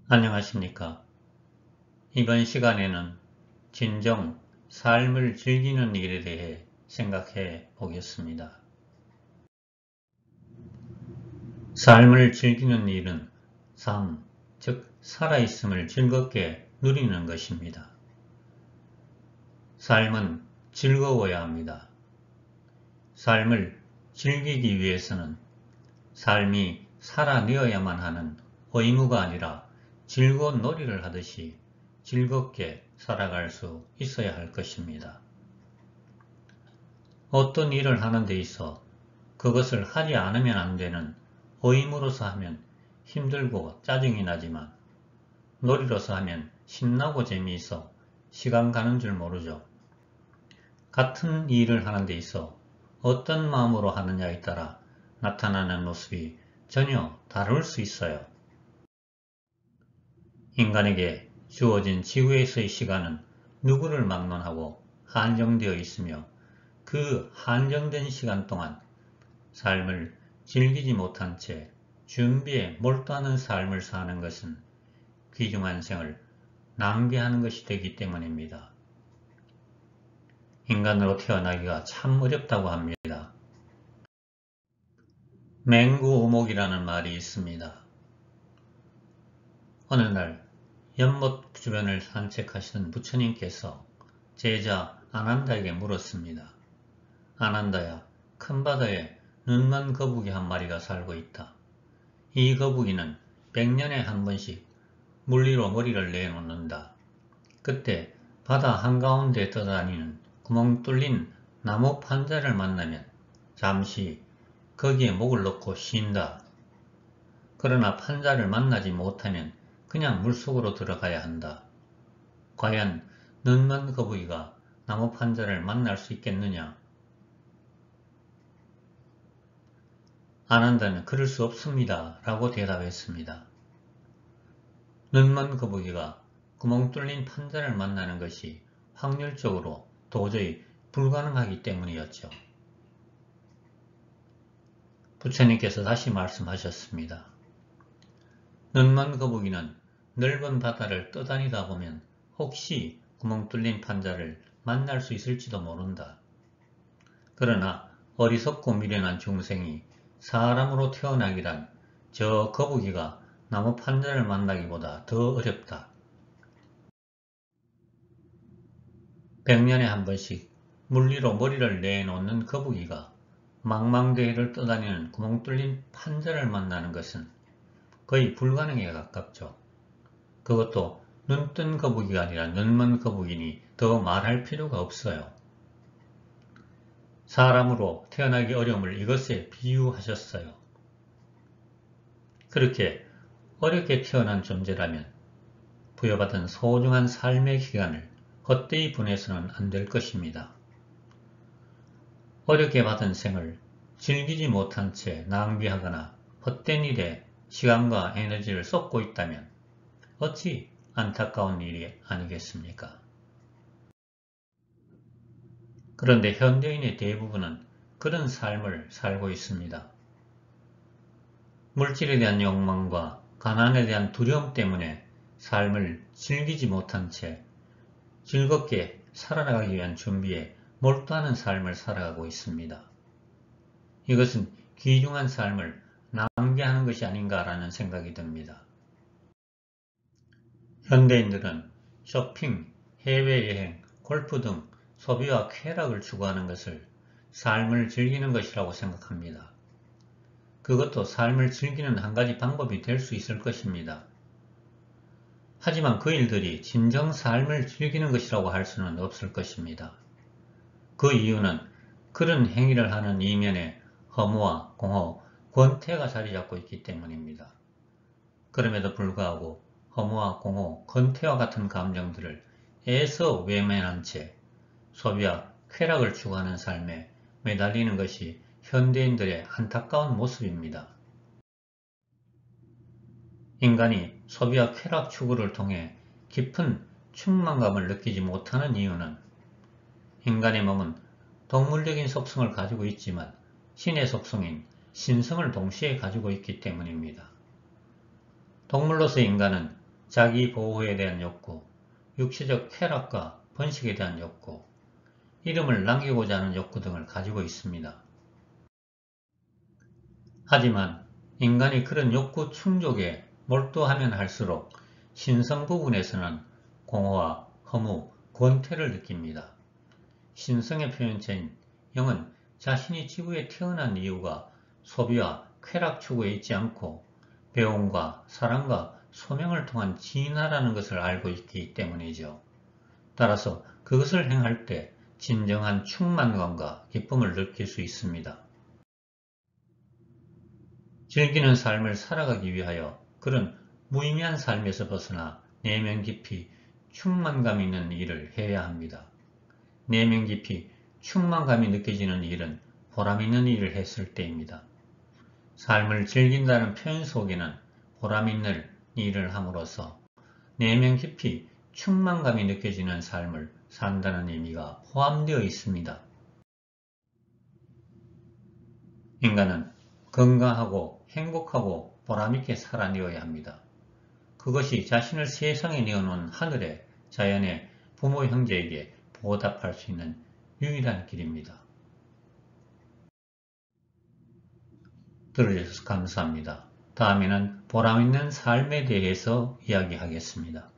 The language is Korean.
안녕하십니까. 이번 시간에는 진정 삶을 즐기는 일에 대해 생각해 보겠습니다. 삶을 즐기는 일은 삶, 즉 살아있음을 즐겁게 누리는 것입니다. 삶은 즐거워야 합니다. 삶을 즐기기 위해서는 삶이 살아내어야만 하는 의무가 아니라 즐거운 놀이를 하듯이 즐겁게 살아갈 수 있어야 할 것입니다. 어떤 일을 하는 데 있어 그것을 하지 않으면 안 되는 의무로서 하면 힘들고 짜증이 나지만 놀이로서 하면 신나고 재미있어 시간 가는 줄 모르죠. 같은 일을 하는 데 있어 어떤 마음으로 하느냐에 따라 나타나는 모습이 전혀 다를 수 있어요. 인간에게 주어진 지구에서의 시간은 누구를 막론하고 한정되어 있으며 그 한정된 시간 동안 삶을 즐기지 못한 채 준비에 몰두하는 삶을 사는 것은 귀중한 생을 낭비하는 것이 되기 때문입니다. 인간으로 태어나기가 참 어렵다고 합니다. 맹구우목이라는 말이 있습니다. 어느 날 연못 주변을 산책하시던 부처님께서 제자 아난다에게 물었습니다. 아난다야, 큰 바다에 눈먼 거북이 한 마리가 살고 있다. 이 거북이는 100년에 한 번씩 물 위로 머리를 내놓는다. 그때 바다 한가운데 떠다니는 구멍 뚫린 나무 판자를 만나면 잠시 거기에 목을 넣고 쉰다. 그러나 판자를 만나지 못하면 그냥 물속으로 들어가야 한다. 과연 눈먼 거북이가 나무 판자를 만날 수 있겠느냐? 아난다는 그럴 수 없습니다. 라고 대답했습니다. 눈먼 거북이가 구멍 뚫린 판자를 만나는 것이 확률적으로 도저히 불가능하기 때문이었죠. 부처님께서 다시 말씀하셨습니다. 눈먼 거북이는 넓은 바다를 떠다니다 보면 혹시 구멍 뚫린 판자를 만날 수 있을지도 모른다. 그러나 어리석고 미련한 중생이 사람으로 태어나기란 저 거북이가 나무 판자를 만나기보다 더 어렵다. 100년에 한 번씩 물 위로 머리를 내놓는 거북이가 망망대해를 떠다니는 구멍 뚫린 판자를 만나는 것은 거의 불가능에 가깝죠. 그것도 눈뜬 거북이가 아니라 눈먼 거북이니 더 말할 필요가 없어요. 사람으로 태어나기 어려움을 이것에 비유하셨어요. 그렇게 어렵게 태어난 존재라면 부여받은 소중한 삶의 기간을 헛되이 보내서는 안 될 것입니다. 어렵게 받은 생을 즐기지 못한 채 낭비하거나 헛된 일에 시간과 에너지를 쏟고 있다면 어찌 안타까운 일이 아니겠습니까? 그런데 현대인의 대부분은 그런 삶을 살고 있습니다. 물질에 대한 욕망과 가난에 대한 두려움 때문에 삶을 즐기지 못한 채 즐겁게 살아나가기 위한 준비에 몰두하는 삶을 살아가고 있습니다. 이것은 귀중한 삶을 낭비하는 것이 아닌가라는 생각이 듭니다. 현대인들은 쇼핑, 해외여행, 골프 등 소비와 쾌락을 추구하는 것을 삶을 즐기는 것이라고 생각합니다. 그것도 삶을 즐기는 한 가지 방법이 될 수 있을 것입니다. 하지만 그 일들이 진정 삶을 즐기는 것이라고 할 수는 없을 것입니다. 그 이유는 그런 행위를 하는 이면에 허무와 공허, 권태가 자리 잡고 있기 때문입니다. 그럼에도 불구하고 허무와 공허, 권태와 같은 감정들을 애써 외면한 채 소비와 쾌락을 추구하는 삶에 매달리는 것이 현대인들의 안타까운 모습입니다. 인간이 소비와 쾌락 추구를 통해 깊은 충만감을 느끼지 못하는 이유는 인간의 몸은 동물적인 속성을 가지고 있지만 신의 속성인 신성을 동시에 가지고 있기 때문입니다. 동물로서 인간은 자기 보호에 대한 욕구, 육체적 쾌락과 번식에 대한 욕구, 이름을 남기고자 하는 욕구 등을 가지고 있습니다. 하지만 인간이 그런 욕구 충족에 몰두하면 할수록 신성 부분에서는 공허와 허무, 권태를 느낍니다. 신성의 표현체인 영은 자신이 지구에 태어난 이유가 소비와 쾌락 추구에 있지 않고 배움과 사랑과 소명을 통한 진화라는 것을 알고 있기 때문이죠. 따라서 그것을 행할 때 진정한 충만감과 기쁨을 느낄 수 있습니다. 즐기는 삶을 살아가기 위하여 그런 무의미한 삶에서 벗어나 내면 깊이 충만감 있는 일을 해야 합니다. 내면 깊이 충만감이 느껴지는 일은 보람 있는 일을 했을 때입니다. 삶을 즐긴다는 표현 속에는 보람 있는 일을 함으로써 내면 깊이 충만감이 느껴지는 삶을 산다는 의미가 포함되어 있습니다. 인간은 건강하고 행복하고 보람있게 살아내어야 합니다. 그것이 자신을 세상에 내어놓은 하늘의 자연의 부모 형제에게 보답할 수 있는 유일한 길입니다. 들어주셔서 감사합니다. 다음에는 보람있는 삶에 대해서 이야기하겠습니다.